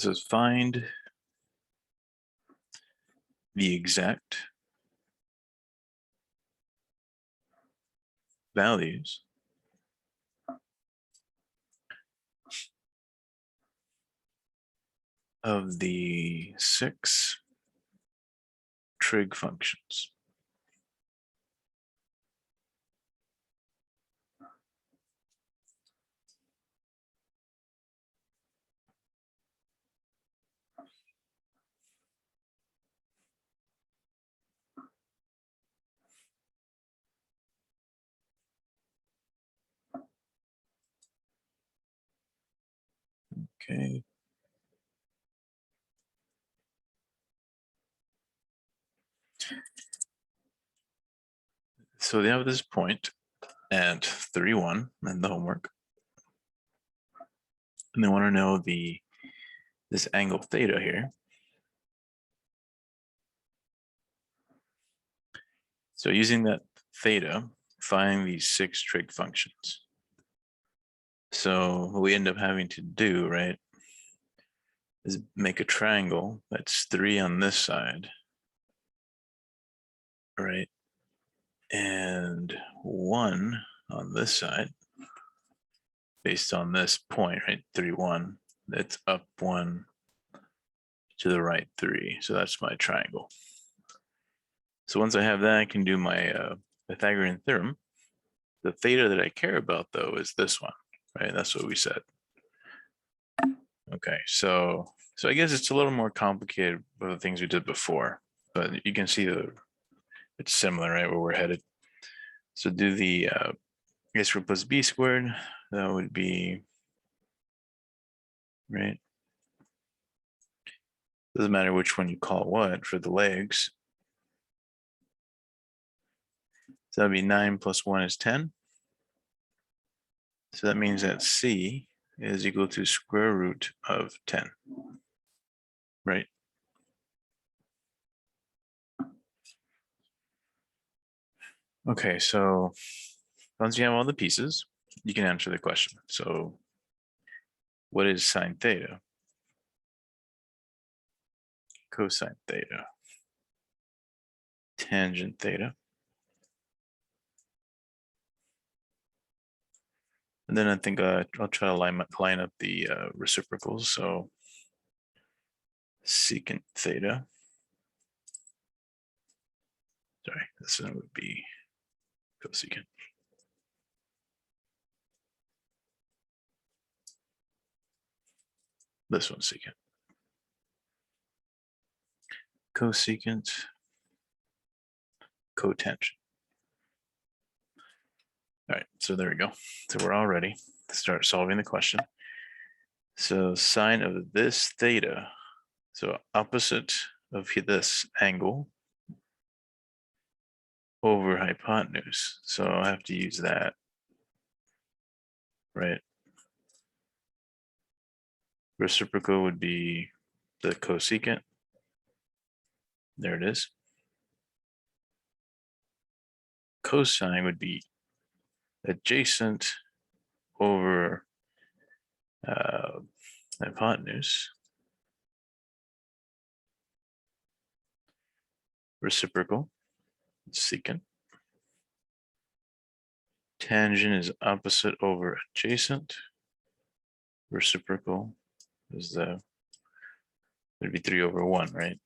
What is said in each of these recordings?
says find the exact values of the 6 trig functions. Okay. So they have this point at 31 in the homework. And they want to know this angle theta here. So using that theta, find these 6 trig functions. So what we end up having to do, right, is make a triangle that's 3 on this side, right, and 1 on this side, based on this point, right, 3, 1, that's up 1 to the right 3. So that's my triangle. So once I have that, I can do my Pythagorean theorem. The theta that I care about, though, is this one, right? That's what we said. Okay, so I guess it's a little more complicated with the things we did before, but you can see it's similar, right, where we're headed. So do the a squared plus b squared, that would be, right? Doesn't matter which one you call what for the legs. So that'd be 9 plus 1 is 10. So that means that c is equal to square root of 10, right? Okay, so once you have all the pieces, you can answer the question. So what is sine theta? Cosine theta? Tangent theta? And then I think I'll try to line up the reciprocals. So secant theta. Sorry, this one would be cosecant. This one's secant. Cosecant, cotangent. All right, so there we go. So we're all ready to start solving the question. So sine of this theta, so opposite of this angle over hypotenuse. So I'll have to use that, right? Reciprocal would be the cosecant. There it is. Cosine would be adjacent over hypotenuse. Reciprocal, secant. Tangent is opposite over adjacent. Reciprocal is would be 3 over 1, right?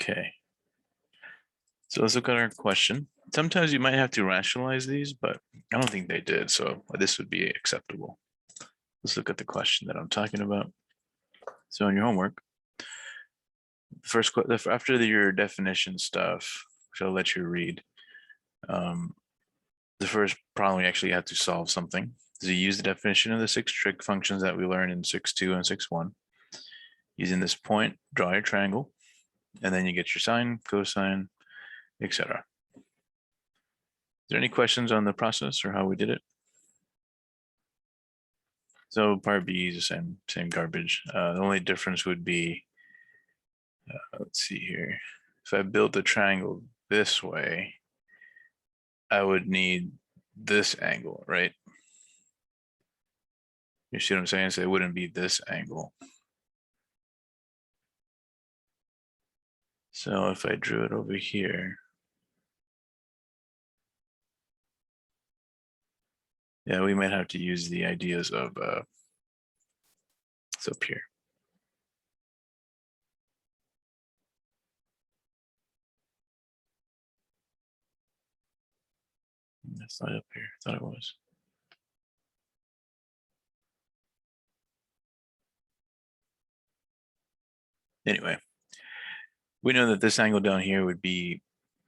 Okay. So let's look at our question. Sometimes you might have to rationalize these, but I don't think they did. So this would be acceptable. Let's look at the question that I'm talking about. So in your homework, after your definition stuff, which I'll let you read, the first problem we actually had to solve something is you use the definition of the 6 trig functions that we learned in 6.2 and 6.1. Using this point, draw your triangle, and then you get your sine, cosine, etc. Is there any questions on the process or how we did it? So part B is the same garbage. The only difference would be, let's see here. If I built the triangle this way, I would need this angle, right? You see what I'm saying? So it wouldn't be this angle. So if I drew it over here, yeah, we might have to use the ideas of it's up here. That's not up here. I thought it was. Anyway, we know that this angle down here would be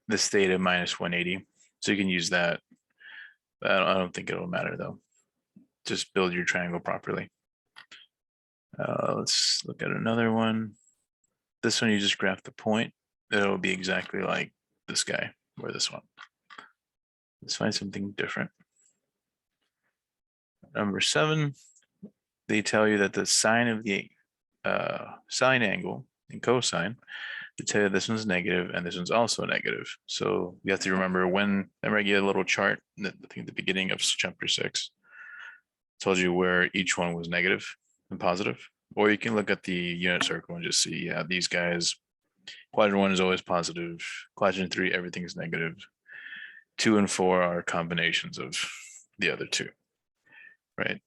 this theta minus 180. So you can use that. I don't think it'll matter though. Just build your triangle properly. Let's look at another one. This one, you just graph the point. It'll be exactly like this guy or this one. Let's find something different. Number 7, they tell you that the sine of the sine angle and cosine, they tell you this one's negative and this one's also negative. So you have to remember whenever I get a little chart, I think at the beginning of chapter 6, told you where each one was negative and positive. Or you can look at the unit circle and just see, yeah, these guys, quadrant 1 is always positive. Quadrant 3, everything's negative. 2 and 4 are combinations of the other two, right?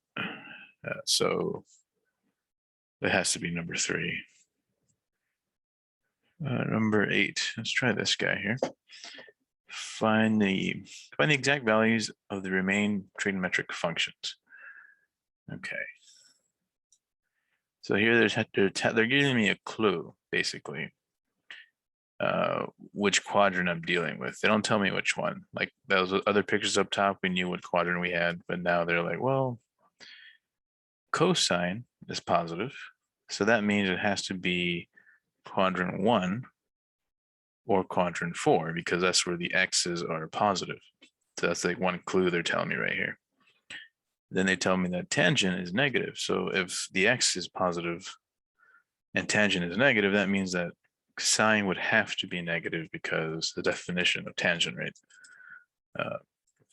So it has to be number 3. Number 8, let's try this guy here. Find the exact values of the remaining trigonometric functions. Okay. So here they're giving me a clue, basically, which quadrant I'm dealing with. They don't tell me which one. Like those other pictures up top, we knew what quadrant we had, but now they're like, well, cosine is positive. So that means it has to be quadrant 1 or quadrant 4 because that's where the x's are positive. So that's like one clue they're telling me right here. Then they tell me that tangent is negative. So if the x is positive and tangent is negative, that means that sine would have to be negative because the definition of tangent, right?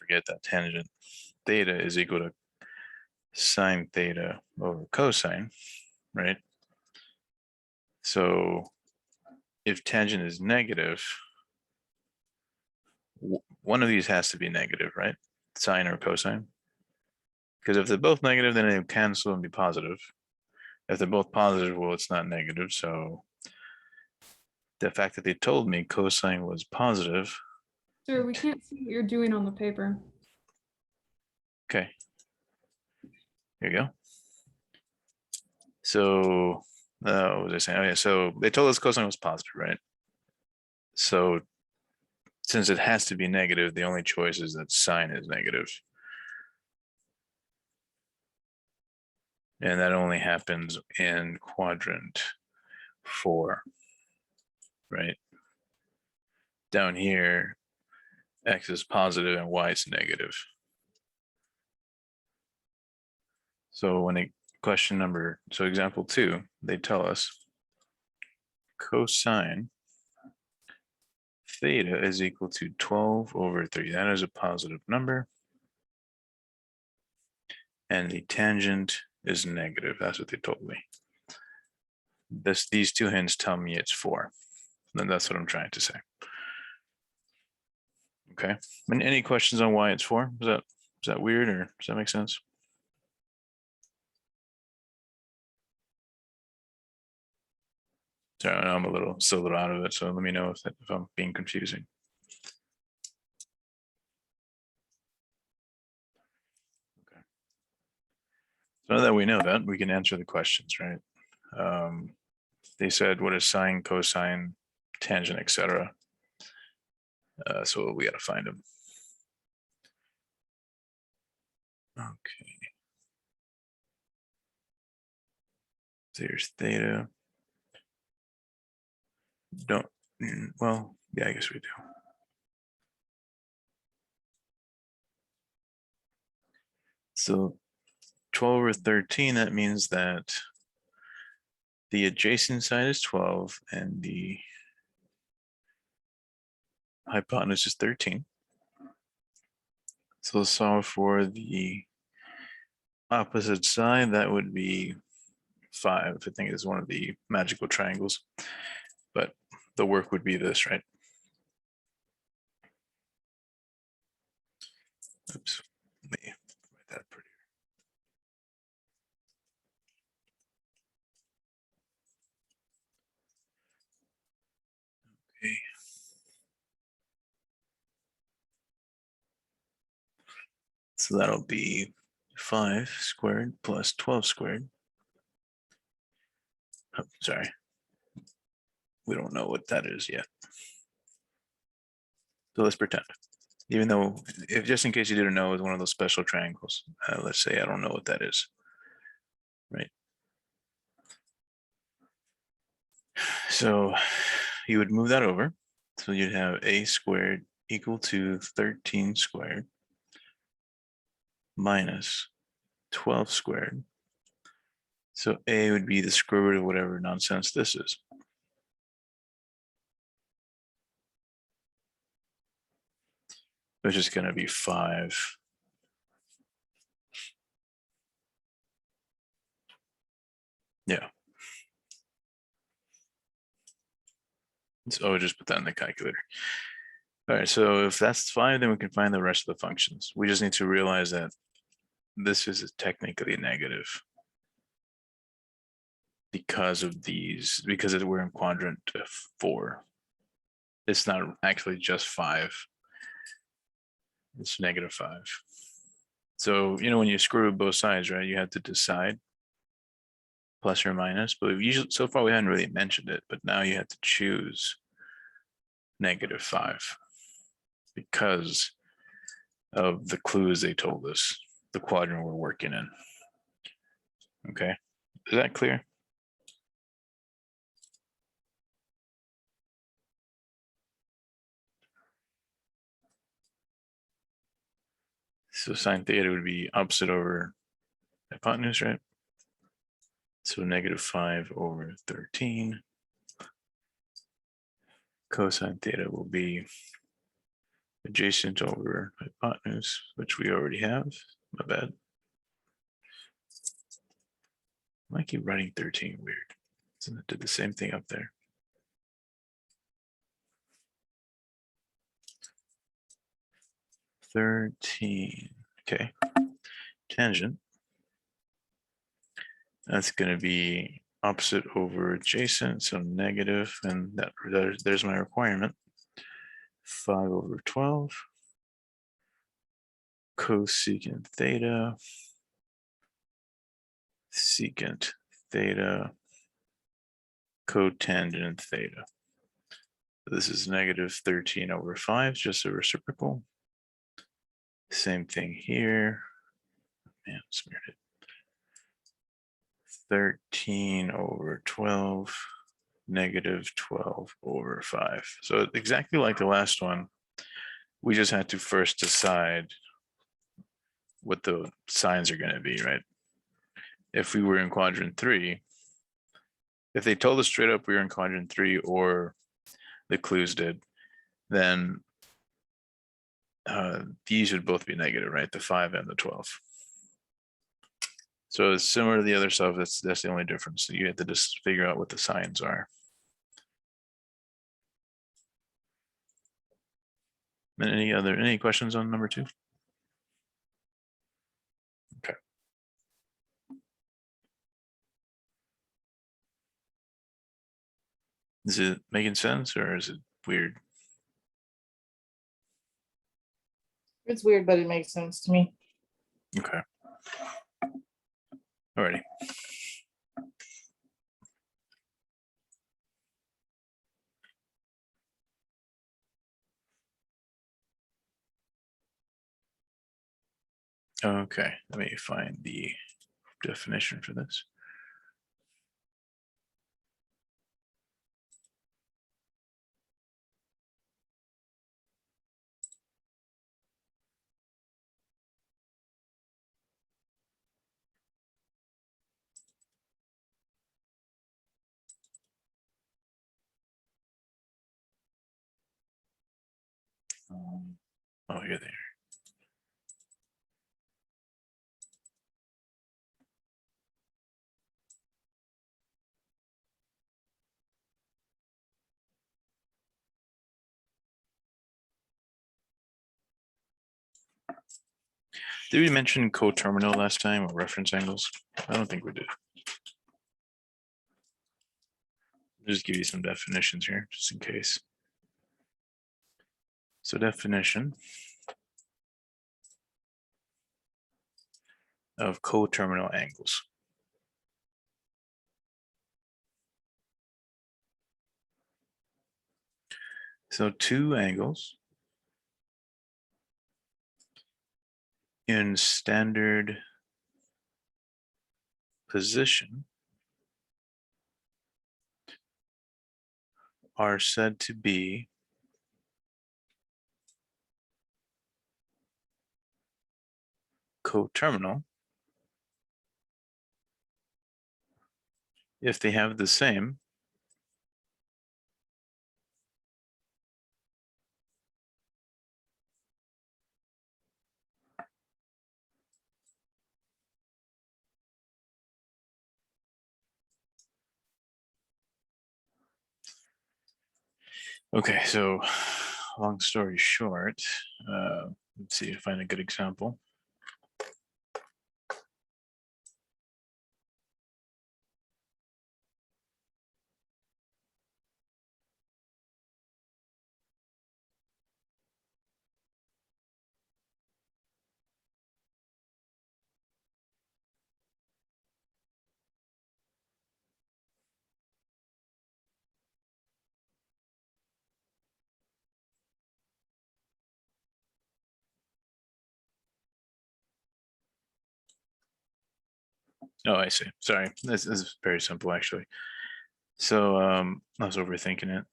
Forget that tangent theta is equal to sine theta over cosine, right? So if tangent is negative, one of these has to be negative, right? Sine or cosine. Because if they're both negative, then they cancel and be positive. If they're both positive, well, it's not negative. So the fact that they told me cosine was positive. Sir, we can't see what you're doing on the paper. Okay. Here you go. So what was I saying? Oh yeah, so they told us cosine was positive, right? So since it has to be negative, the only choice is that sine is negative. And that only happens in quadrant 4, right? Down here, x is positive and y is negative. So when so example 2, they tell us cosine theta is equal to 12 over 3. That is a positive number. And the tangent is negative. That's what they told me. These 2 hints tell me it's 4. And that's what I'm trying to say. Okay. And any questions on why it's 4? Is that weird or does that make sense? Sorry, I'm still a little out of it. So let me know if I'm being confusing. Okay. So now that we know that, we can answer the questions, right? They said, what is sine, cosine, tangent, etc. So we got to find them. Okay. There's theta. Well, yeah, I guess we do. So 12 over 13, that means that the adjacent side is 12 and the hypotenuse is 13. So let's solve for the opposite side, that would be 5, I think is one of the magical triangles. But the work would be this, right? Oops, let me write that pretty. Okay. So that'll be 5 squared plus 12 squared. Oh, sorry. We don't know what that is yet. So let's pretend. Even though, if just in case you didn't know, it's one of those special triangles. Let's say I don't know what that is, right? So you would move that over. So you'd have a squared equal to 13 squared minus 12 squared. So a would be the square root of whatever nonsense this is. Which is going to be 5. Yeah. So I would just put that in the calculator. All right, so if that's 5, then we can find the rest of the functions. We just need to realize that this is technically negative because of these, because we're in quadrant 4. It's not actually just 5. It's negative 5. So, when you screw both sides, right, you have to decide plus or minus, but usually so far we haven't really mentioned it, but now you have to choose negative 5 because of the clues they told us, the quadrant we're working in. Okay, is that clear? So sine theta would be opposite over hypotenuse, right? So negative 5 over 13. Cosine theta will be adjacent over hypotenuse, which we already have. My bad. I keep writing 13 weird. So it did the same thing up there. $13. Okay. Tangent. That's going to be opposite over adjacent, so negative, and there's my requirement. 5 over 12. Cosecant theta. Secant theta. Cotangent theta. This is negative 13 over 5, just a reciprocal. Same thing here. Man, smeared it. 13 over 12, negative 12 over 5. So exactly like the last one, we just had to first decide what the signs are going to be, right? If we were in quadrant 3, if they told us straight up we were in quadrant 3 or the clues did, then these would both be negative, right? The 5 and the 12. So it's similar to the other stuff. That's the only difference. You have to just figure out what the signs are. And any questions on number 2? Okay. Is it making sense or is it weird? It's weird, but it makes sense to me. Okay. Alrighty. Okay, let me find the definition for this. Oh, you're there. Did we mention coterminal last time or reference angles? I don't think we did. Just give you some definitions here, just in case. So definition of coterminal angles. So two angles in standard position are said to be coterminal if they have the same Okay, so long story short, let's see, find a good example. Oh, I see. Sorry, this is very simple actually. So I was overthinking it.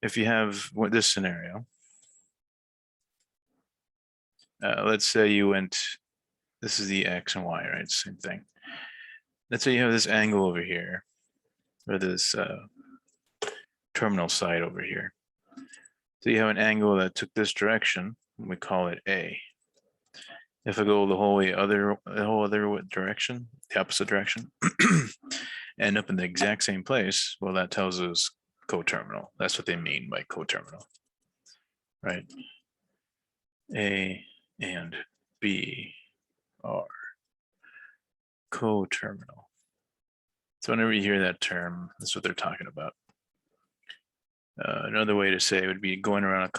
If you have this scenario, let's say you went, this is the X and Y, right? Same thing. Let's say you have this angle over here, or this terminal side over here. So you have an angle that took this direction, and we call it A. If I go the whole other direction, the opposite direction, end up in the exact same place, well, that tells us coterminal. That's what they mean by coterminal, right? A and B are coterminal. So whenever you hear that term, that's what they're talking about. Another way to say it would be going around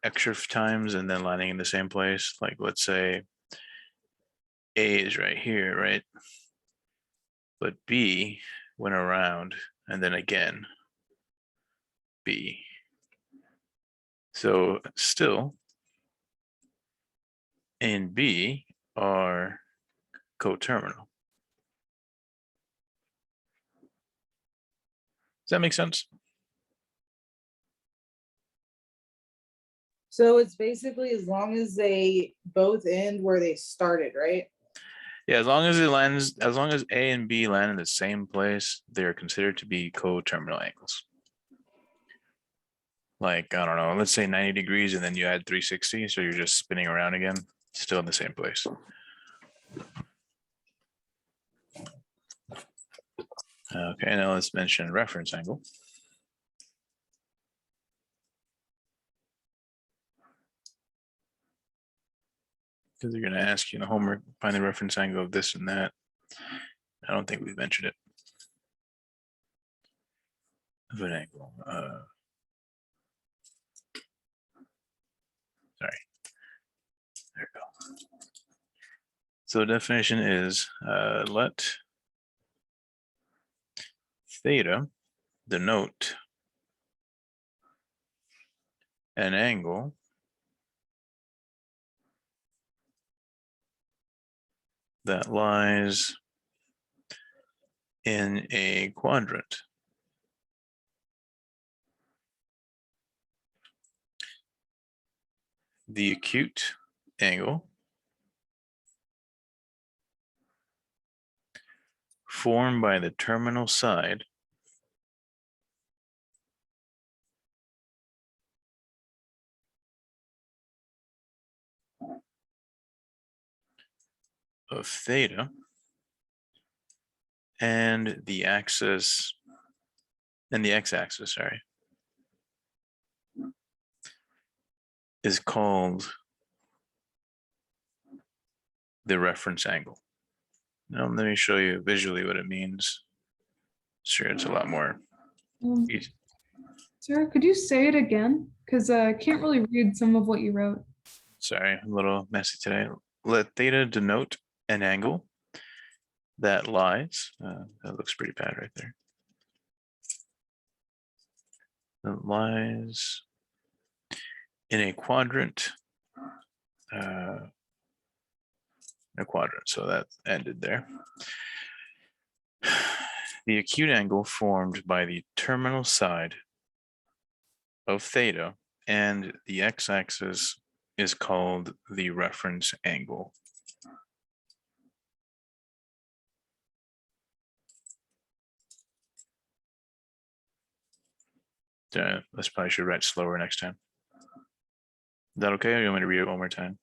extra times and then landing in the same place. Like let's say A is right here, right? But B went around and then again B. So still A and B are coterminal. Does that make sense? So it's basically as long as they both end where they started, right? Yeah, as long as it lands, as long as A and B land in the same place, they are considered to be coterminal angles. Like, I don't know, let's say 90 degrees and then you add 360, so you're just spinning around again, still in the same place. Okay, now let's mention reference angle. Because they're going to ask you in the homework, find the reference angle of this and that. I don't think we've mentioned it. Of an angle. Sorry. There we go. So the definition is let theta denote an angle that lies in a quadrant. The acute angle formed by the terminal side of theta and the axis and the x-axis, sorry, is called the reference angle. Now let me show you visually what it means. Sure, it's a lot more easy. Sarah, could you say it again? Because I can't really read some of what you wrote. Sorry, a little messy today. Let theta denote an angle that lies, that looks pretty bad right there. That lies in a quadrant, so that ended there. The acute angle formed by the terminal side of theta and the x-axis is called the reference angle. Let's probably should write slower next time. Is that okay? Or you want me to read it one more time?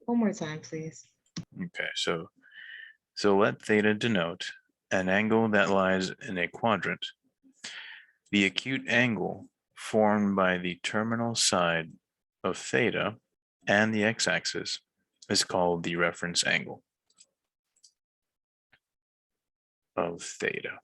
One more time, please. Okay, so let theta denote an angle that lies in a quadrant. The acute angle formed by the terminal side of theta and the x-axis is called the reference angle of theta.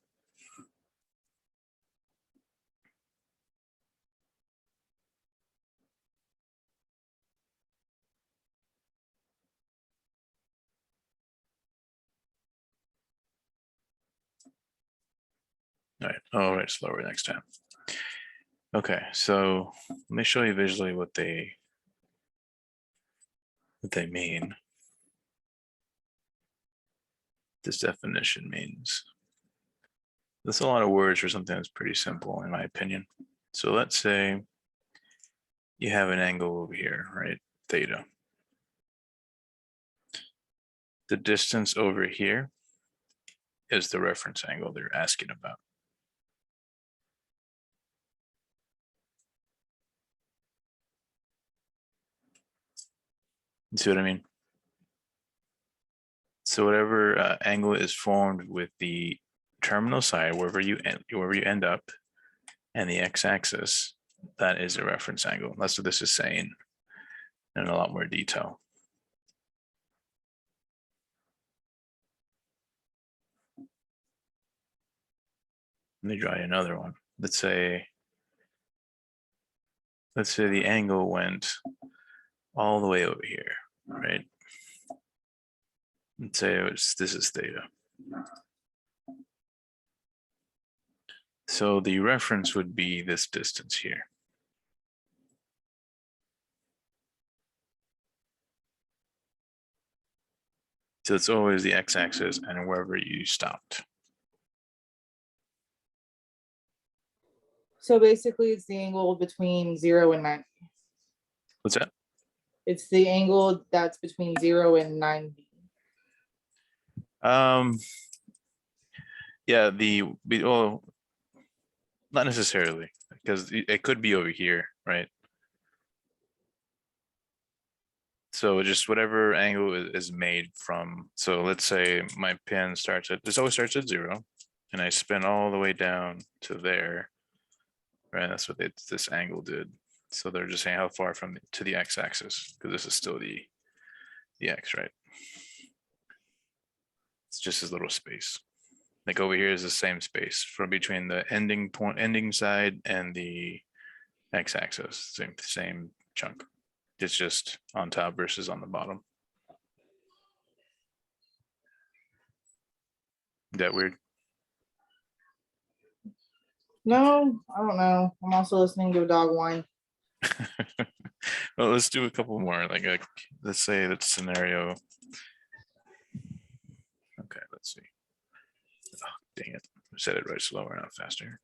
All right, I'll write slower next time. Okay, so let me show you visually what they mean. This definition means. That's a lot of words for something that's pretty simple, in my opinion. So let's say you have an angle over here, right? Theta. The distance over here is the reference angle they're asking about. You see what I mean? So whatever angle is formed with the terminal side, wherever you end up, and the x-axis, that is a reference angle. That's what this is saying in a lot more detail. Let me draw you another one. Let's say the angle went all the way over here, right? Let's say this is theta. So the reference would be this distance here. So it's always the x-axis and wherever you stopped. So basically it's the angle between 0 and 90. What's that? It's the angle that's between 0 and 90. Yeah, well, not necessarily, because it could be over here, right? So just whatever angle is made from, so let's say my pen this always starts at 0, and I spin all the way down to there, right? That's what this angle did. So they're just saying how far to the x-axis, because this is still the x, right? It's just this little space. Like over here is the same space from between the ending side and the x-axis, same chunk. It's just on top versus on the bottom. Is that weird? No, I don't know. I'm also listening to a dog whine. Well, let's do a couple more. Like, let's say that scenario. Okay, let's see. Oh, dang it. I said it right slower, not faster.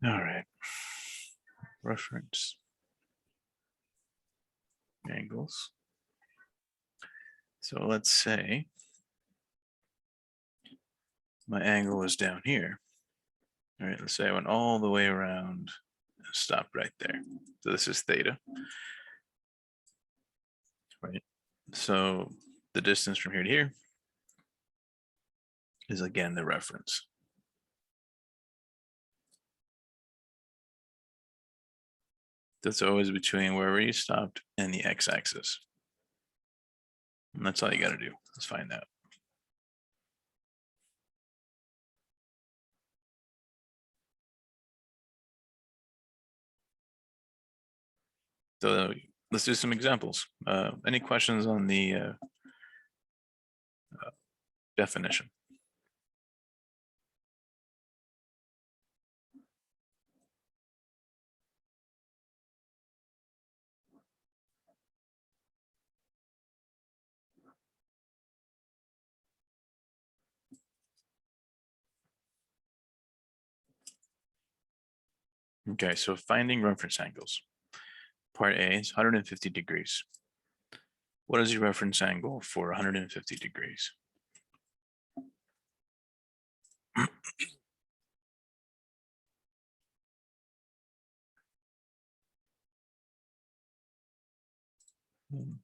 All right. Reference angles. So let's say my angle is down here. All right, let's say I went all the way around and stopped right there. So this is theta. Right. So the distance from here to here is again the reference. That's always between wherever you stopped and the x-axis. And that's all you gotta do. Let's find that. So let's do some examples. Any questions on the definition? Okay, so finding reference angles. Part A is 150 degrees. What is your reference angle for 150 degrees? Let's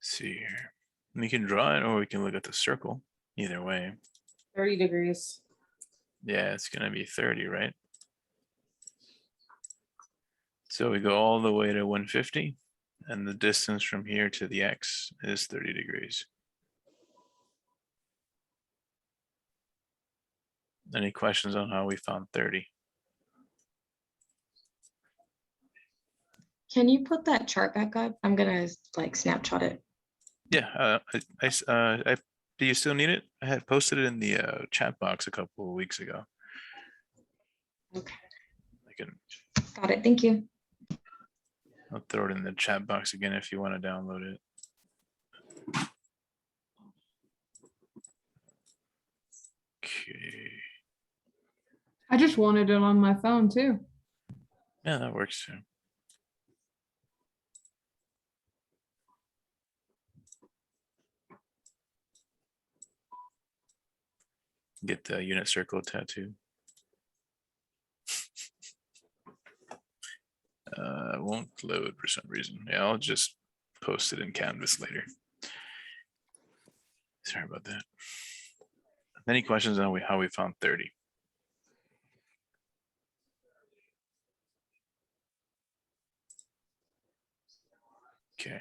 see here. We can draw it or we can look at the circle. Either way. 30 degrees. Yeah, it's gonna be 30, right? So we go all the way to 150 and the distance from here to the X is 30 degrees. Any questions on how we found 30? Can you put that chart back up? I'm gonna like snapshot it. Yeah, do you still need it? I had posted it in the chat box a couple of weeks ago. Okay, I can, got it. Thank you. I'll throw it in the chat box again if you want to download it. Okay, I just wanted it on my phone too. yeah, that works too. Get the unit circle tattoo. It won't load for some reason. Yeah, I'll just post it in Canvas later. Sorry about that. Any questions on how we found 30? Okay.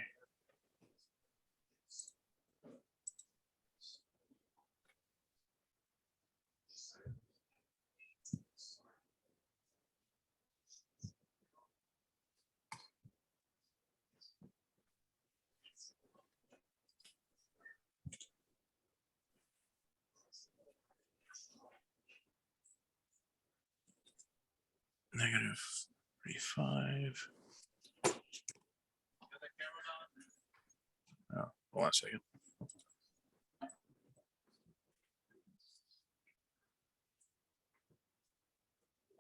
-35. Oh, hold on a second.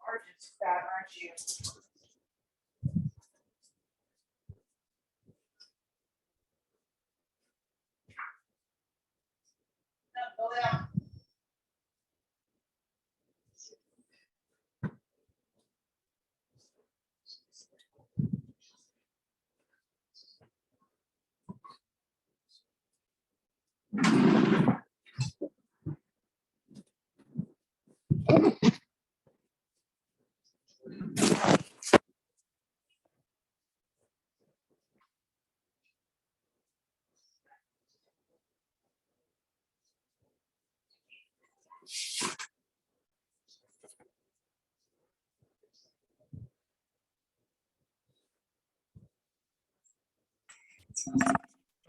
Are just fat, aren't you? No, go down.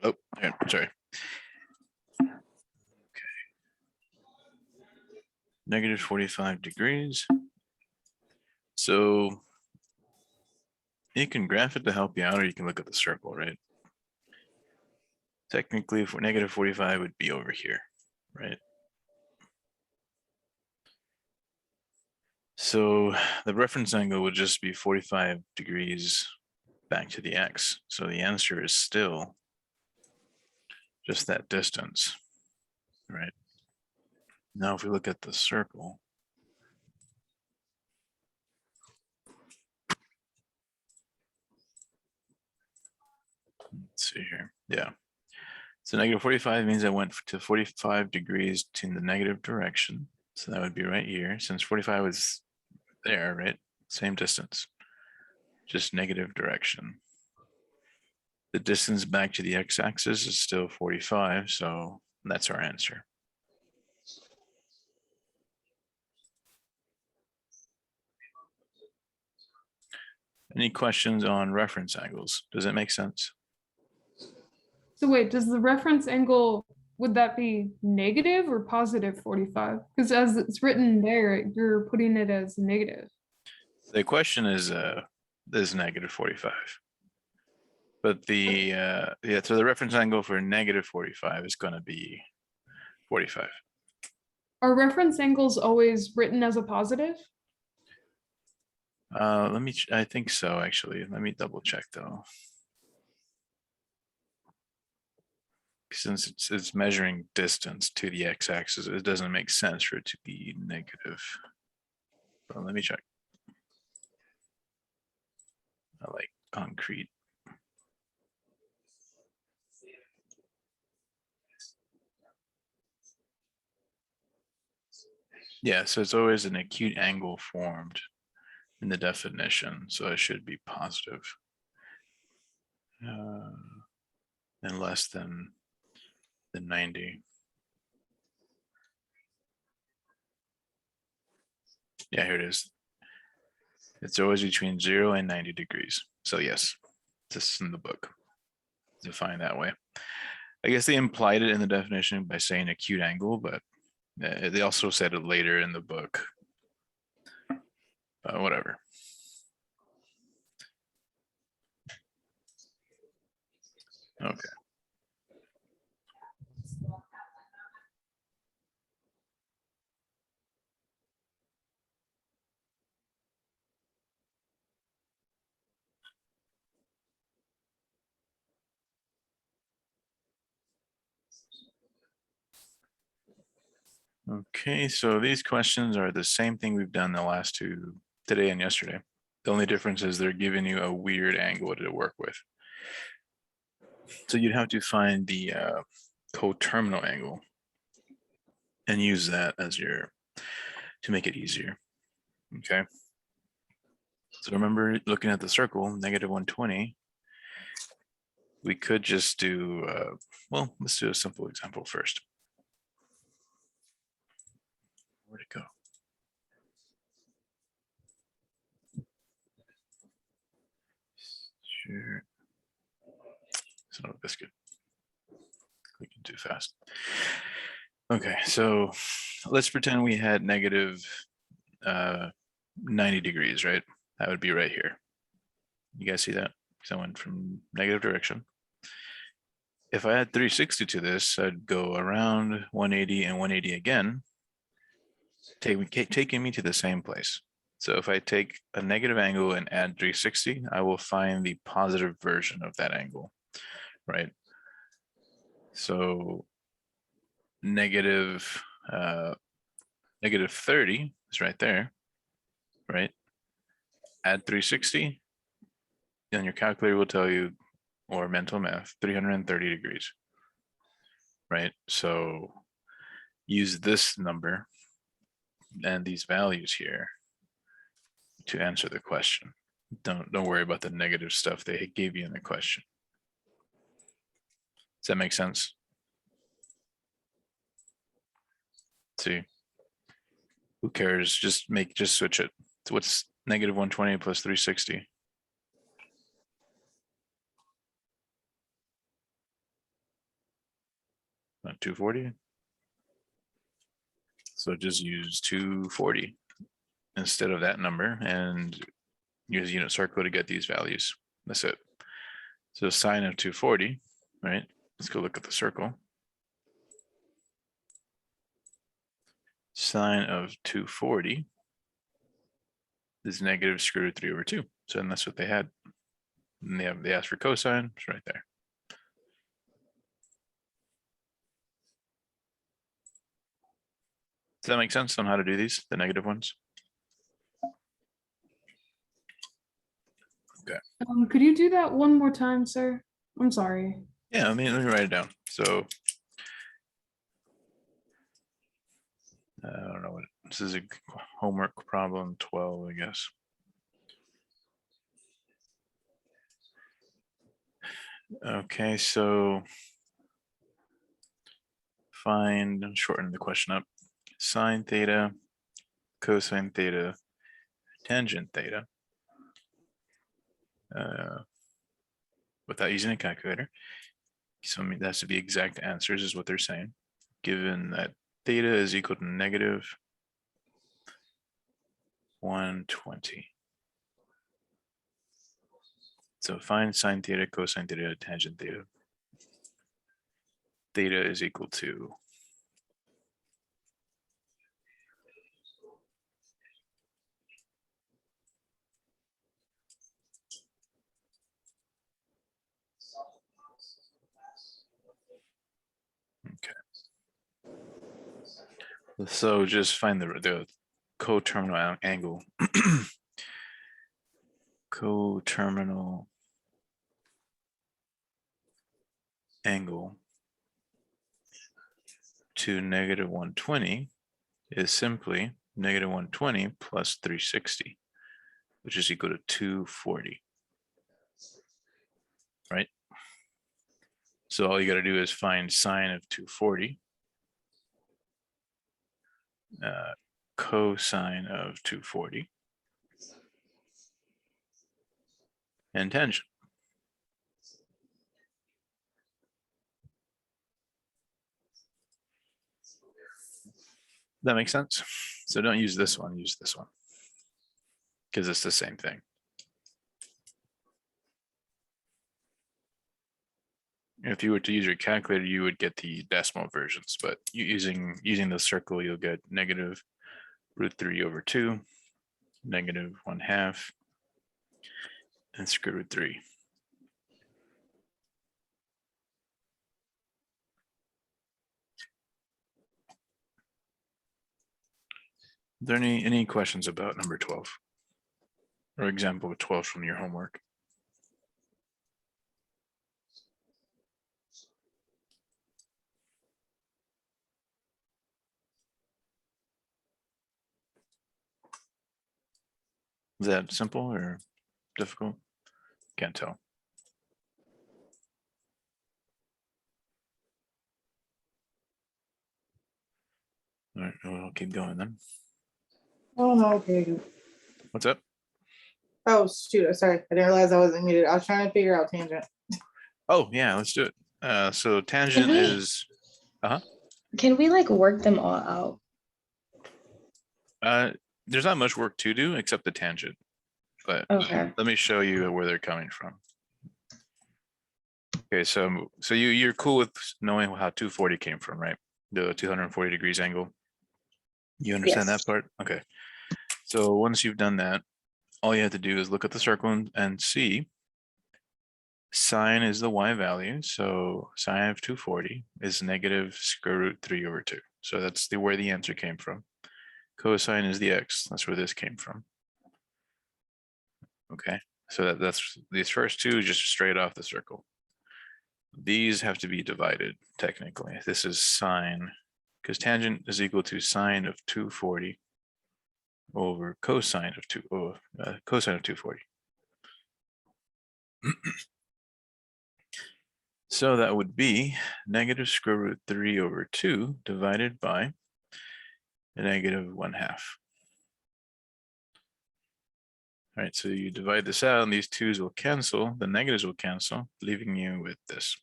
Oh, yeah, sorry. Okay. -45 degrees. So you can graph it to help you out, or you can look at the circle, right? Technically, for -45 would be over here, right? So the reference angle would just be 45 degrees back to the X. So the answer is still just that distance, right? Now, if we look at the circle, let's see here. Yeah. So -45 means I went to 45 degrees to the negative direction. So that would be right here. Since 45 was there, right? Same distance, just negative direction. The distance back to the x-axis is still 45, so that's our answer. Any questions on reference angles? Does it make sense? So wait, does the reference angle, would that be negative or positive 45? Because as it's written there, you're putting it as negative. The question is negative 45. But the yeah, so the reference angle for negative 45 is going to be 45. Are reference angles always written as a positive? I think so actually. Let me double check though. Since it's measuring distance to the x-axis, it doesn't make sense for it to be negative. But let me check. I like concrete. Yeah, so it's always an acute angle formed in the definition, so it should be positive. And less than 90. Yeah, here it is. It's always between 0 and 90 degrees. So yes, this is in the book, defined that way. I guess they implied it in the definition by saying acute angle, but they also said it later in the book. Whatever. Okay. Okay, so these questions are the same thing we've done the last two, today and yesterday. The only difference is they're giving you a weird angle to work with. So you'd have to find the coterminal angle and use that as your, to make it easier. Okay. So remember, looking at the circle, negative 120, we could just do, well, let's do a simple example first. Where'd it go? Sure. Son of a biscuit. Clicking too fast. Okay, so let's pretend we had negative 90 degrees, right? That would be right here. You guys see that? Because I went from negative direction. If I add 360 to this, I'd go around 180 and 180 again, taking me to the same place. So if I take a negative angle and add 360, I will find the positive version of that angle, right? So negative 30 is right there, right? Add 360, and your calculator will tell you, or mental math, 330 degrees, right? So use this number and these values here to answer the question. Don't worry about the negative stuff they gave you in the question. Does that make sense? See, who cares? Just switch it. So what's negative 120 plus 360? Not 240. So just use 240 instead of that number and use unit circle to get these values. That's it. So sine of 240, right? Let's go look at the circle. Sine of 240 is negative square root 3 over 2. So then that's what they had. And they asked for cosine, it's right there. Does that make sense on how to do these, the negative ones? Okay. Could you do that one more time, sir? I'm sorry. Yeah, let me write it down. So I don't know what this is, a homework problem 12, I guess. Okay, so find, shorten the question up, sine theta, cosine theta, tangent theta. Without using a calculator. So I mean, that has to be exact answers is what they're saying. Given that theta is equal to negative 120. So find sine theta, cosine theta, tangent theta. Theta is equal to so just find the coterminal angle. Coterminal angle to negative 120 is simply negative 120 plus 360, which is equal to 240. Right? So all you got to do is find sine of 240. Cosine of 240 and tangent. That makes sense. So don't use this one, use this one because it's the same thing. If you were to use your calculator, you would get the decimal versions, but using the circle, you'll get negative √3/2, negative 1/2, and square root 3. Are there any questions about number 12 or example of 12 from your homework? Is that simple or difficult? Can't tell. All right, well, I'll keep going then. Oh, no, okay. What's up? Oh, shoot, sorry, I didn't realize I wasn't muted. I was trying to figure out tangent. Oh, yeah, let's do it. So tangent we- is, Can we like work them all out? there's not much work to do except the tangent, but Okay. let me show you where they're coming from. Okay, so you're cool with knowing how 240 came from, right? The 240 degrees angle. You understand Yes. that part? Okay. So once you've done that, all you have to do is look at the circle and see sine is the y value. So sine of 240 is negative square root 3/2. So that's where the answer came from. Cosine is the x. That's where this came from. Okay. So that's these first two just straight off the circle. These have to be divided technically. This is sine, because tangent is equal to sine of 240 over cosine of 240. So that would be negative square root 3/2 divided by a negative 1/2. All right, so you divide this out and these twos will cancel, the negatives will cancel, leaving you with this.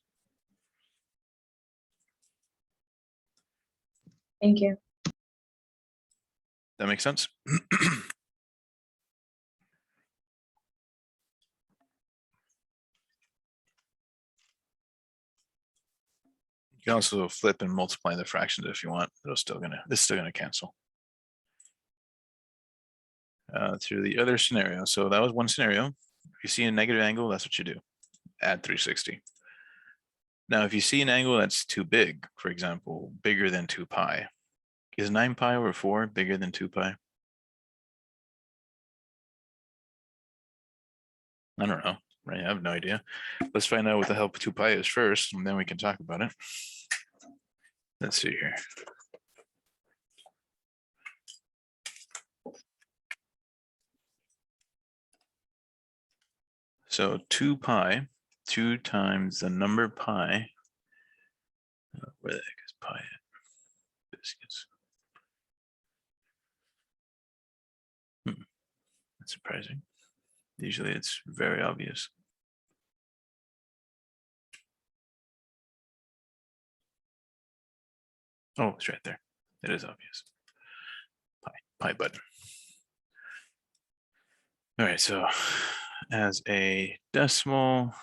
Thank you. That makes sense? You can also flip and multiply the fractions if you want. This is still gonna cancel. To the other scenario. So that was one scenario. If you see a negative angle, that's what you do. Add 360. Now, if you see an angle that's too big, for example, bigger than 2 pi, is 9 pi over 4 bigger than 2 pi? I don't know, right? I have no idea. Let's find out what the hell 2 pi is first, and then we can talk about it. Let's see here. So 2 pi, 2 times the number pi. Where the heck is pi at? Biscuits. That's surprising. Usually it's very obvious. Oh, it's right there. It is obvious. Pi button. All right, so as a decimal,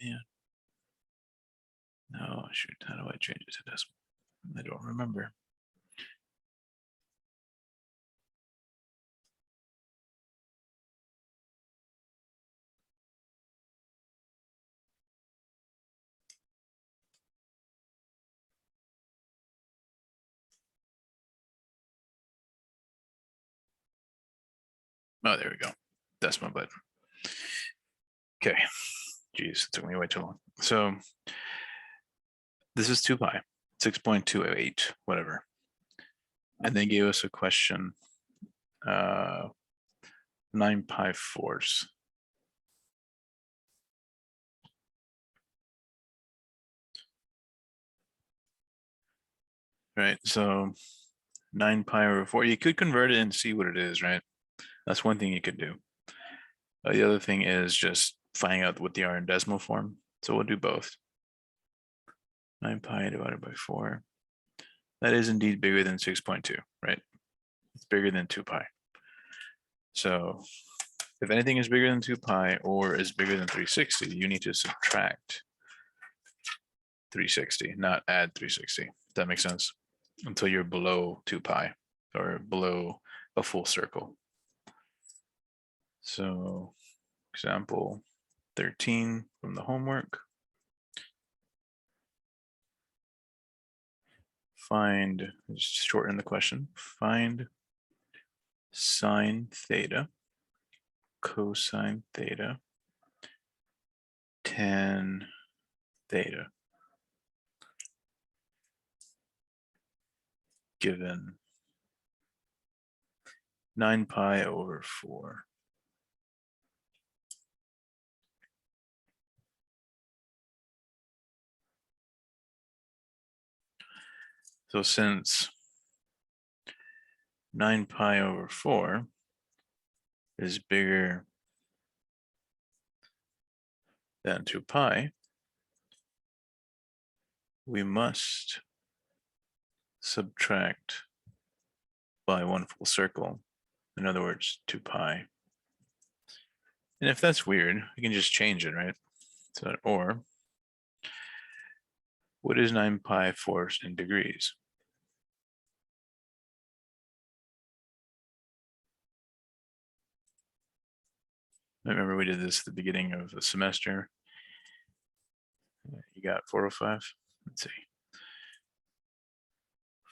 yeah. No, shoot, how do I change it to decimal? I don't remember. Oh, there we go. Decimal button. Okay. Geez, it took me way too long. So this is 2 pi, 6.208, whatever. And they gave us a question, 9 pi fourths. Right, so 9 pi over 4, you could convert it and see what it is, right? That's one thing you could do. The other thing is just finding out what they are in decimal form. So we'll do both. 9 pi divided by 4. That is indeed bigger than 6.2, right? It's bigger than 2 pi. So if anything is bigger than 2 pi or is bigger than 360, you need to subtract 360, not add 360. Does that make sense? Until you're below 2 pi or below a full circle. So example 13 from the homework. Find, just shorten the question, find sine theta, cosine theta, tan theta, given 9 pi over 4. So since 9 pi over 4 is bigger than 2 pi, we must subtract by 1 full circle. In other words, 2 pi. And if that's weird, we can just change it, right? So, or what is 9 pi fourths in degrees? I remember we did this at the beginning of the semester. You got 405. Let's see.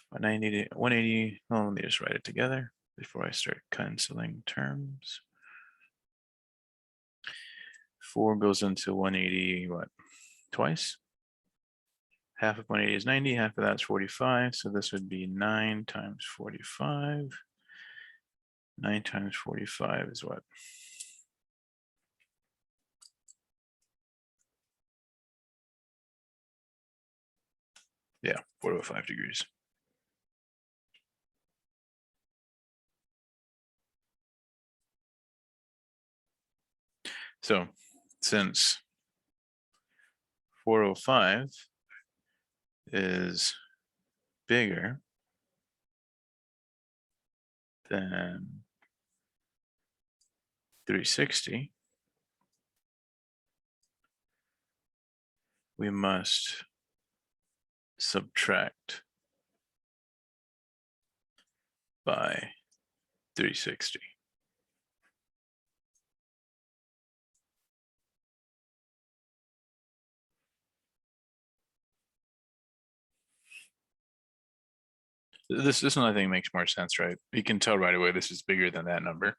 190 to 180. Oh, let me just write it together before I start canceling terms. 4 goes into 180, what? Twice? Half of 180 is 90, half of that's 45. So this would be 9 times 45. 9 times 45 is what? Yeah, 405 degrees. So since 405 is bigger than 360, we must subtract by 360. This one I think makes more sense, right? You can tell right away this is bigger than that number.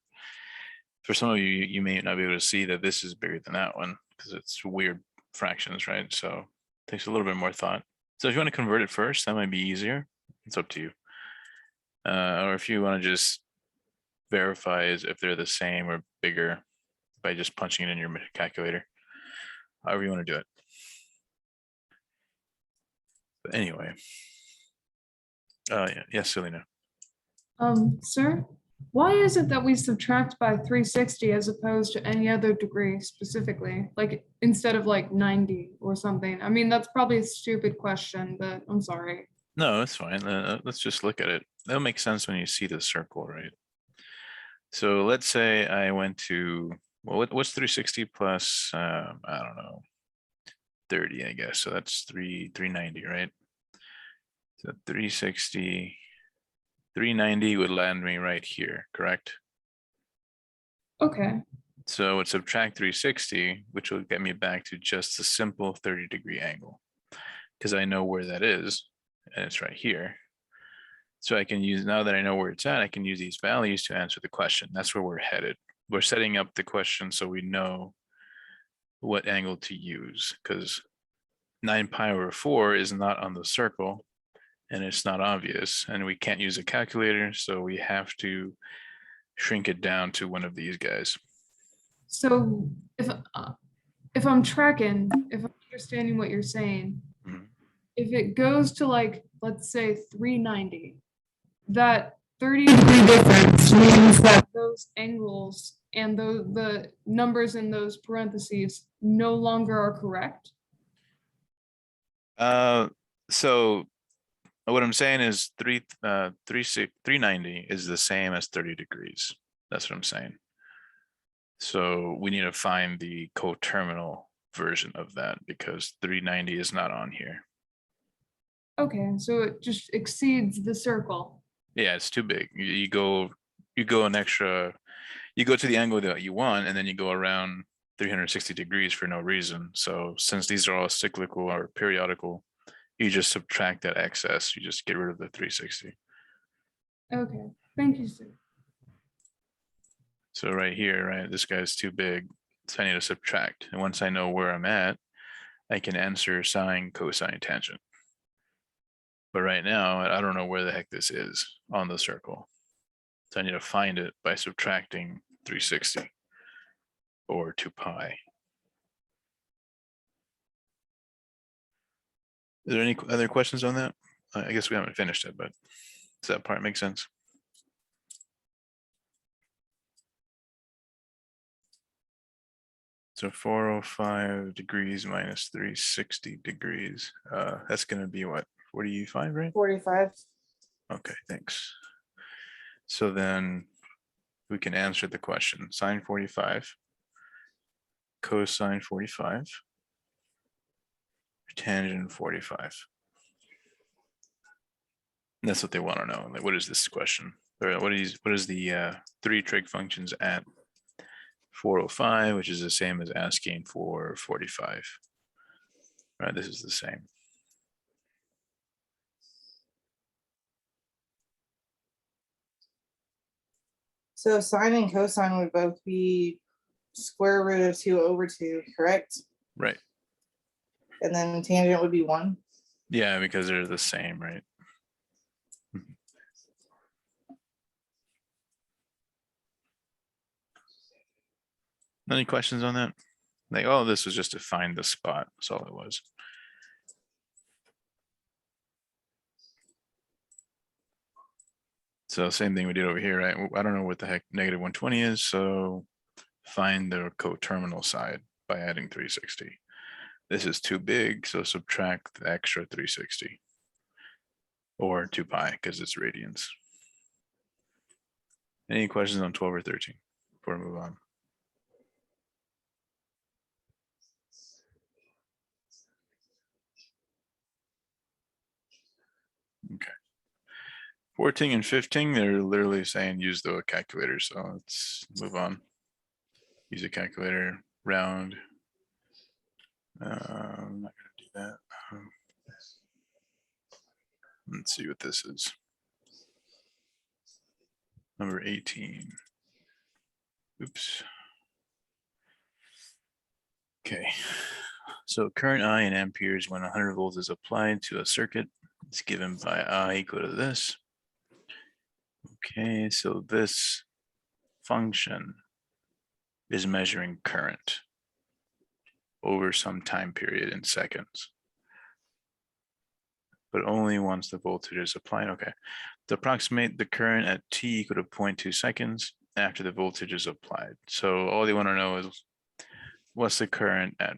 For some of you, you may not be able to see that this is bigger than that one because it's weird fractions, right? So it takes a little bit more thought. So if you want to convert it first, that might be easier. It's up to you. Or if you want to just verify if they're the same or bigger by just punching it in your calculator, however you want to do it. But anyway, yeah, yes, Selena. Sir, why is it that we subtract by 360 as opposed to any other degree specifically? Like instead of like 90 or something? I mean, that's probably a stupid question, but I'm sorry. No, it's fine. Let's just look at it. That'll make sense when you see the circle, right? So let's say I went to, well, what's 360 plus, I don't know, 30, I guess. So that's 390, right? So 360, 390 would land me right here, correct? Okay, So I would subtract 360, which will get me back to just a simple 30-degree angle, because I know where that is, and it's right here. So I can use, now that I know where it's at, I can use these values to answer the question. That's where we're headed. We're setting up the question so we know what angle to use, because 9 pi over 4 is not on the circle, and it's not obvious, and we can't use a calculator, so we have to shrink it down to one of these guys. so if I'm tracking, if I'm understanding what you're saying, Mhm. if it goes to like, let's say 390, that 30-degree difference means that those angles and the numbers in those parentheses no longer are correct. So what I'm saying is 390 is the same as 30 degrees. That's what I'm saying. So we need to find the coterminal version of that because 390 is not on here. Okay, so it just exceeds the circle. Yeah, it's too big. You go an extra, you go to the angle that you want, and then you go around 360 degrees for no reason. So since these are all cyclical or periodical, you just subtract that excess. You just get rid of the 360. Okay, thank you, sir. So right here, right, this guy's too big, so I need to subtract. And once I know where I'm at, I can answer sine, cosine, tangent. But right now, I don't know where the heck this is on the circle. So I need to find it by subtracting 360 or 2 pi. Is there any other questions on that? I guess we haven't finished it, but does that part make sense? So 405 degrees minus 360 degrees. That's going to be what, 45, right? 45. Okay, thanks. So then we can answer the question. Sine 45, cosine 45, tangent 45. And that's what they want to know. Like, what is this question? Or what is the three trig functions at 405, which is the same as asking for 45. Right, this is the same. So sine and cosine would both be square root of 2 over 2, correct? Right. And then tangent would be 1. Yeah, because they're the same, right? Any questions on that? Like, oh, this was just to find the spot. That's all it was. So same thing we did over here, right? I don't know what the heck negative 120 is, so find the coterminal side by adding 360. This is too big, so subtract the extra 360. Or 2 pi, because it's radians. Any questions on 12 or 13 before we move on? Okay. 14 and 15, they're literally saying use the calculator. So let's move on. Use a calculator, round. I'm not gonna do that. Let's see what this is. Number 18. Oops. Okay. So current I in amperes when 100 volts is applied to a circuit, it's given by I equal to this. Okay, so this function is measuring current over some time period in seconds, but only once the voltage is applied. Okay, to approximate the current at t equal to 0.2 seconds after the voltage is applied. So all they want to know is what's the current at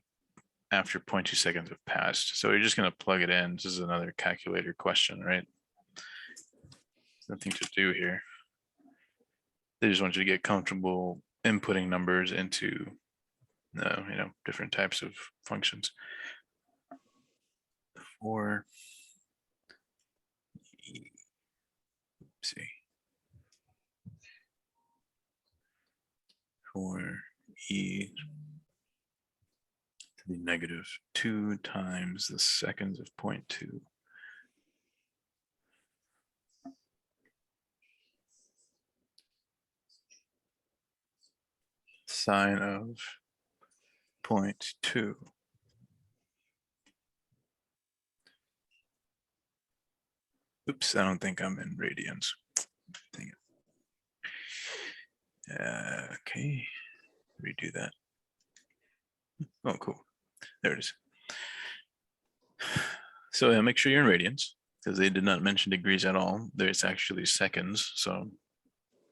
after 0.2 seconds have passed. So you're just going to plug it in. This is another calculator question, right? Nothing to do here. They just want you to get comfortable inputting numbers into different types of functions. For see, for e to the negative 2 times the seconds of 0.2. Sine of 0.2. Oops, I don't think I'm in radians. Dang it. Okay, redo that. Oh, cool. There it is. So yeah, make sure you're in radians because they did not mention degrees at all. There's actually seconds, so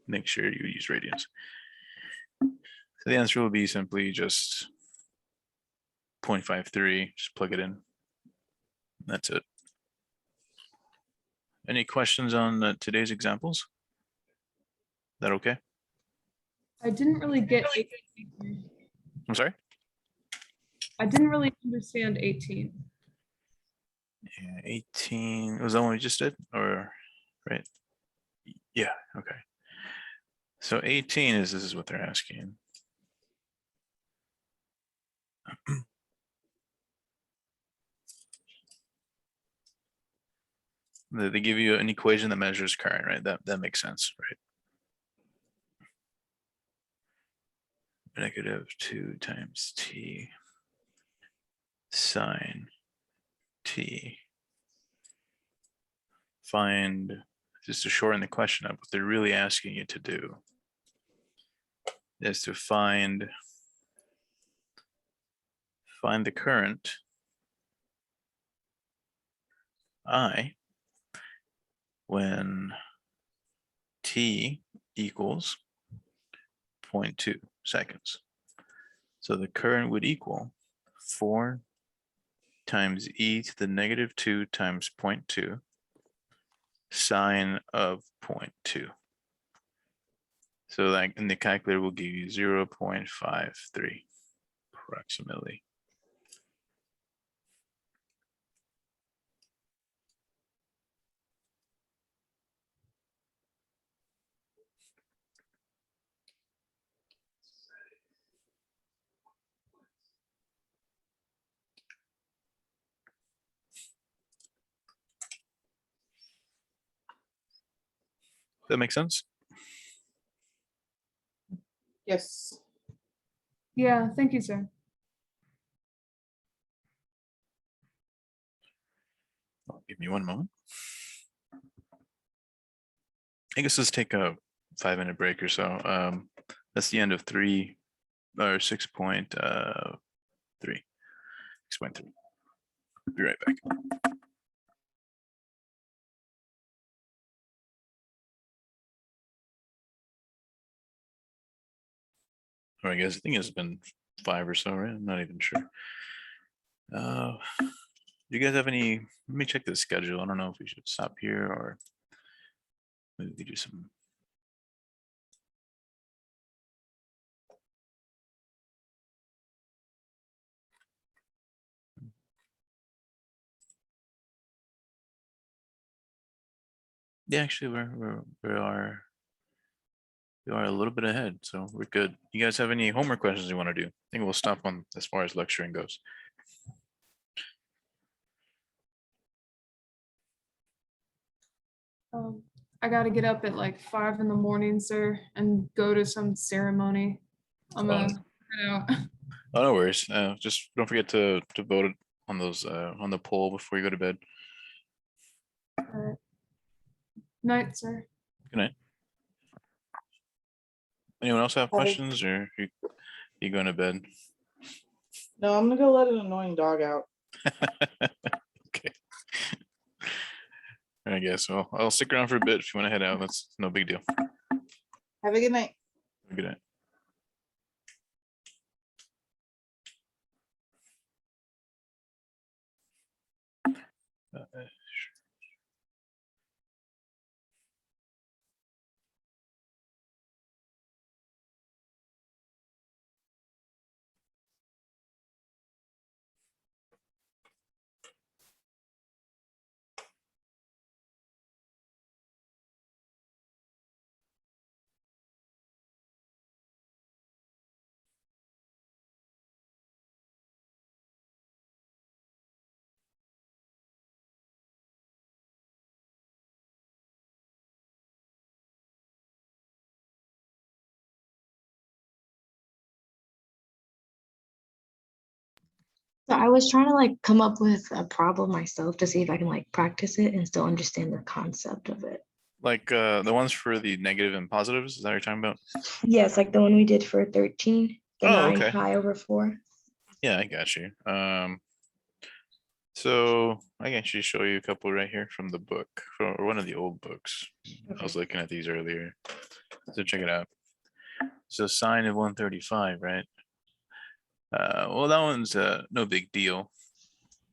make sure you use radians. So the answer will be simply just 0.53, just plug it in. That's it. Any questions on today's examples? That okay? I didn't really get 18. I'm sorry? I didn't really understand 18. Yeah, 18, was that one we just did, or, right? Yeah, okay. So 18 is, this is what they're asking. They give you an equation that measures current, right? That makes sense, right? Negative 2 times t sine t. Find, just to shorten the question up, what they're really asking you to do is to find the current I when t equals 0.2 seconds. So the current would equal 4 times e to the negative 2 times 0.2 sine of 0.2. So like in the calculator will give you 0.53 approximately. That makes sense? Yes. Yeah, thank you, sir. Give me one moment. I guess let's take a 5-minute break or so. That's the end of 3 or 6.3. 6.3. Be right back. All right, guys, I think it's been 5 or so, right? I'm not even sure. Do you guys have any, let me check the schedule. I don't know if we should stop here or maybe we do some. Yeah, actually we are a little bit ahead, so we're good. You guys have any homework questions you want to do? I think we'll stop on as far as lecturing goes. I gotta get up at like 5 in the morning, sir, and go to some ceremony. I'm gonna head out. Oh, no worries. Just don't forget to vote on those on the poll before you go to bed. All right. Night, sir. Good night. Anyone else have Have a- questions or you going to bed? No, I'm gonna go let an annoying dog out. Okay. I guess, well, I'll stick around for a bit if you want to head out. That's no big deal. Have a good night. Good night. So I was trying to like come up with a problem myself to see if I can like practice it and still understand the concept of it. Like the ones for the negative and positives, is that what you're talking about? Yes, like the one we did for 13, the Oh, 9 okay. pi over 4. Yeah, I got you. So I can actually show you a couple right here from the book, from one of the old books. I was Okay. looking at these earlier. So check it out. So sine of 135, right? Well, that one's no big deal.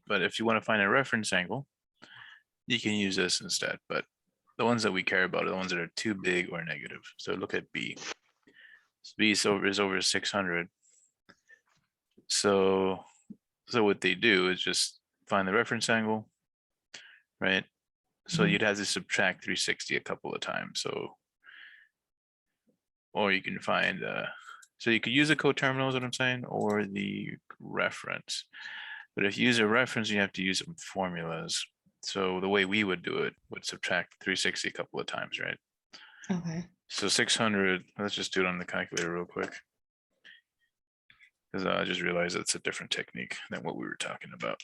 But if you want to find a reference angle, you can use this instead. But the ones that we care about are the ones that are too big or negative. So look at B. So B is over 600. So what they do is just find the reference angle, right? So Mhm. you'd have to subtract 360 a couple of times. So, or you can find, so you could use a coterminal is what I'm saying, or the reference. But if you use a reference, you have to use some formulas. So the way we would do it would subtract 360 a couple of times, right? Okay. So 600, let's just do it on the calculator real quick. Because I just realized it's a different technique than what we were talking about.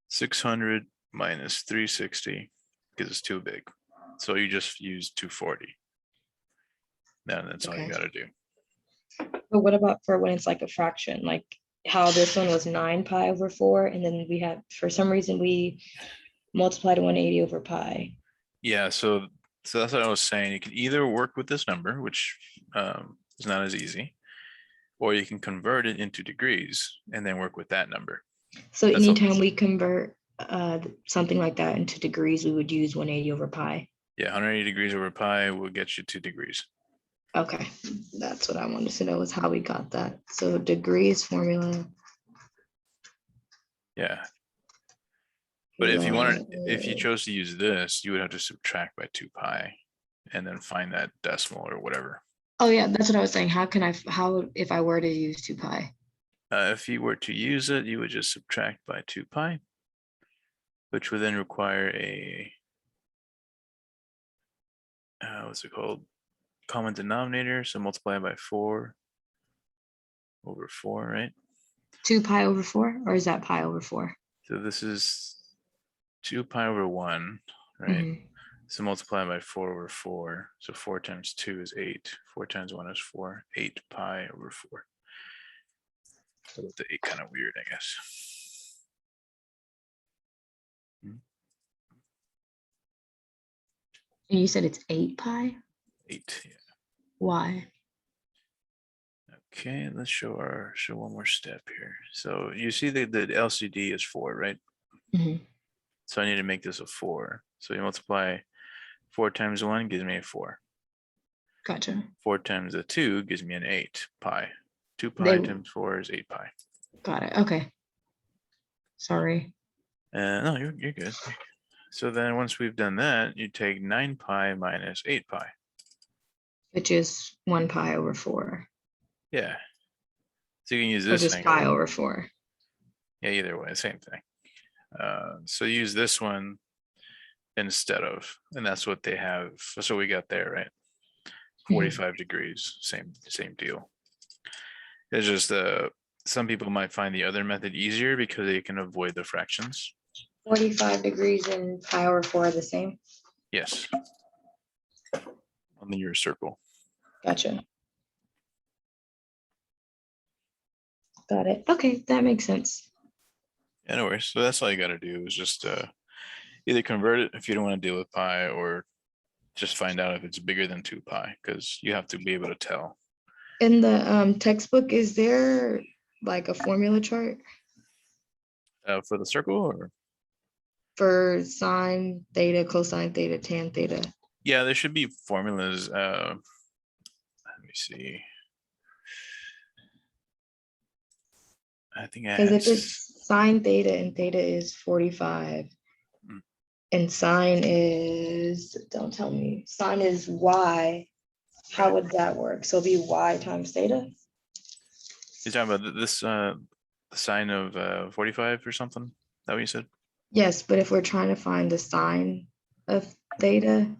600 minus 360, because it's too big. So you just use 240. Then that's all you Okay. got to do. But what about for when it's like a fraction, like how this one was 9 pi over 4, and then we had, for some reason, we multiplied 180 over pi. Yeah, so that's what I was saying. You can either work with this number, which is not as easy, or you can convert it into degrees and then work with that number. So That's all. anytime we convert something like that into degrees, we would use 180 over pi. Yeah, 180 degrees over pi will get you 2 degrees. Okay, that's what I wanted to know, is how we got that. So degrees formula. Yeah. But if you wanted, if you uh, chose to use this, you would have to subtract by 2 pi and then find that decimal or whatever. Oh yeah, that's what I was saying. How can how if I were to use 2 pi? If you were to use it, you would just subtract by 2 pi, which would then require a, what's it called? Common denominator. So multiply by 4 over 4, right? 2 pi over 4, or is that pi over 4? So this is 2 pi over 1, right? Mhm. So multiply by 4 over 4. So 4 times 2 is 8. 4 times 1 is 4. 8 pi over 4. So the 8 kind of weird, I guess. And you said it's 8 pi? 8, yeah. Why? Okay, let's show one more step here. So you see that the LCD is 4, right? Mhm. So I need to make this a 4. So you multiply 4 times 1 gives me a 4. Gotcha. 4 times a 2 gives me an 8 pi. 2 pi They- times 4 is 8 pi. Got it. Okay. Sorry. No, you're good. So then once we've done that, you take 9 pi minus 8 pi. Which is 1 pi over 4. Yeah. So you can use Or this just angle. pi over 4. Yeah, either way, same thing. So use this one instead of, and that's what they have. That's what we got there, right? 45 degrees, same deal. It's just some people might find the other method easier because they can avoid the fractions. 45 degrees and pi over 4 are the same. Yes. on your circle. Gotcha. Got it. Okay, that makes sense. Yeah, no worries. So that's all you gotta do is just either convert it if you don't want to deal with pi, or just find out if it's bigger than 2 pi, because you have to be able to tell. In the textbook, is there like a formula chart For the circle, or for sine theta, cosine theta, tan theta? yeah, there should be formulas. Let me see. I think I Because had if it's sine theta and theta is 45 Mm. and sine is, don't tell me, sine is y, how Right. would that work? So it'd be y times theta? You're talking about this the sine of 45 or something? Is that what you said? Yes, but if we're trying to find the sine of theta,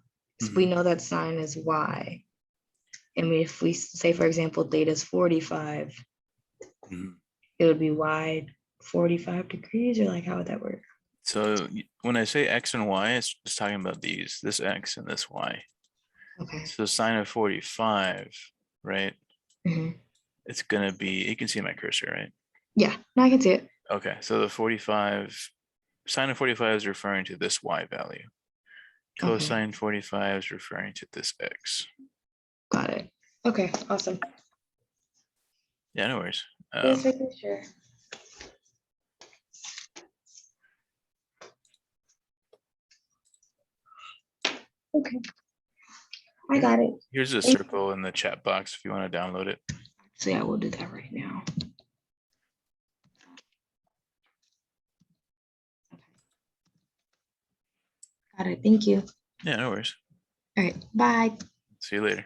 we Mhm. know that sine is y. And if we say, for example, theta is 45, Mhm. it would be y 45 degrees, or like how would that work? So when I say x and y, it's just talking about these, this x and this y. Okay. So sine of 45, right? Mhm. It's gonna be, you can see my cursor, right? Yeah, no, I can see it. Okay, so the 45, sine of 45 is referring to this y value. Okay, Cosine 45 is referring to this x. got it. Okay, awesome. Yeah, no worries. Just making sure. Okay, I got it. Here's a Thank- circle in the chat box if you want to download it. Actually, I will do that right now. Got it. Thank you. Yeah, no worries. All right, bye. See you later.